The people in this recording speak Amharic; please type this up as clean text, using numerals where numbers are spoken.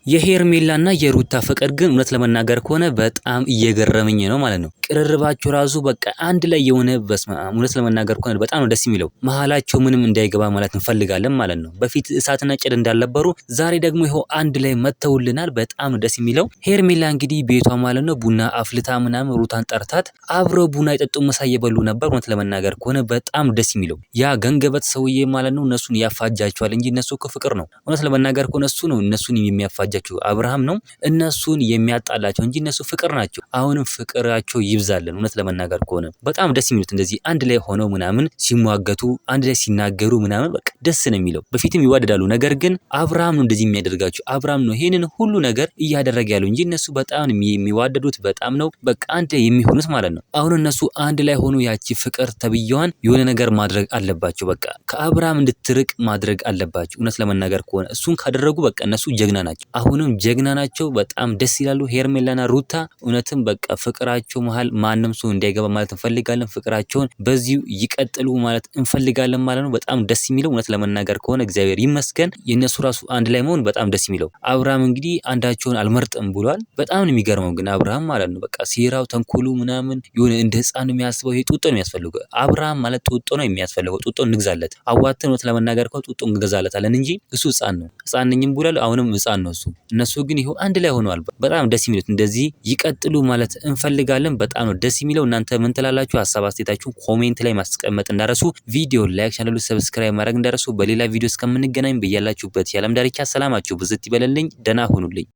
የሄርሜላና የሩታ ፍቅር ግን እውነት ለመናገር ከሆነ በጣም እየገረመኝ ነው ማለት ነው። ቅርርባቸው ራሱ በቃ አንድ ላይ የሆነ እውነት ለመናገር ከሆነ በጣም ነው ደስ የሚለው። መሀላቸው ምንም እንዳይገባ ማለት እንፈልጋለን ማለት ነው። በፊት እሳትና ጭድ እንዳልነበሩ ዛሬ ደግሞ ይኸው አንድ ላይ መተውልናል። በጣም ነው ደስ የሚለው። ሄርሜላ እንግዲህ ቤቷ ማለት ነው ቡና አፍልታ ምናምን ሩታን ጠርታት አብረው ቡና የጠጡ ምሳ እየበሉ ነበር። እውነት ለመናገር ከሆነ በጣም ደስ የሚለው ያ ገንገበት ሰውዬ ማለት ነው እነሱን ያፋጃቸዋል እንጂ እነሱ እኮ ፍቅር ነው። እውነት ለመናገር ከሆነ እሱ ነው እነሱን የሚያፋጃቸው አብርሃም ነው እነሱን የሚያጣላቸው እንጂ እነሱ ፍቅር ናቸው። አሁንም ፍቅራቸው ይብዛልን። እውነት ለመናገር ከሆነ በጣም ደስ የሚሉት እንደዚህ አንድ ላይ ሆነው ምናምን ሲሟገቱ አንድ ላይ ሲናገሩ ምናምን በቃ ደስ ነው የሚለው። በፊትም ይዋደዳሉ። ነገር ግን አብርሃም ነው እንደዚህ የሚያደርጋቸው። አብርሃም ነው ይሄንን ሁሉ ነገር እያደረገ ያለው እንጂ እነሱ በጣም የሚዋደዱት በጣም ነው በቃ አንድ ላይ የሚሆኑት ማለት ነው። አሁን እነሱ አንድ ላይ ሆኖ ያቺ ፍቅር ተብየዋን የሆነ ነገር ማድረግ አለባቸው። በቃ ከአብርሃም እንድትርቅ ማድረግ አለባቸው። እውነት ለመናገር ከሆነ እሱን ካደረጉ በቃ እነሱ ጀግና ናቸው። አሁንም ጀግና ናቸው። በጣም ደስ ይላሉ። ሄርሜላና ሩታ እውነትም በቃ ፍቅራቸው መሃል ማንም ሰው እንዳይገባ ማለት እንፈልጋለን። ፍቅራቸውን በዚሁ ይቀጥሉ ማለት እንፈልጋለን ማለት ነው። በጣም ደስ የሚለው እውነት ለመናገር ከሆነ እግዚአብሔር ይመስገን የነሱ ራሱ አንድ ላይ መሆን በጣም ደስ የሚለው። አብርሃም እንግዲህ አንዳቸውን አልመርጥም ብሏል። በጣም ነው የሚገርመው ግን አብርሃም ማለት ነው በቃ ሴራው ተንኮሉ ምናምን የሆነ እንደ ህፃን ነው የሚያስበው። ይሄ ጡጦ ነው የሚያስፈልገው። አብርሃም ማለት ጡጦ ነው የሚያስፈልገው። ጡጦ እንግዛለት አዋተን እውነት ለመናገር ከሆነ ጡጦ እንገዛለታለን እንጂ እሱ ህፃን ነው። ህፃን ነኝም ብሏል። አሁንም ህፃን ነው እሱ። እነሱ ግን ይሄው አንድ ላይ ሆነዋል። በጣም ደስ የሚሉት እንደዚህ ይቀጥሉ ማለት እንፈልጋለን። በጣም ነው ደስ የሚለው። እናንተ ምን ትላላችሁ? ሀሳብ አስተያየታችሁን ኮሜንት ላይ ማስቀመጥ እንዳረሱ፣ ቪዲዮ ላይክ፣ ቻናሉ ሰብስክራይብ ማድረግ እንዳረሱ። በሌላ ቪዲዮ እስከምንገናኝ በያላችሁበት የዓለም ዳርቻ ሰላማችሁ ብዝት ይበለልኝ። ደህና ሁኑልኝ።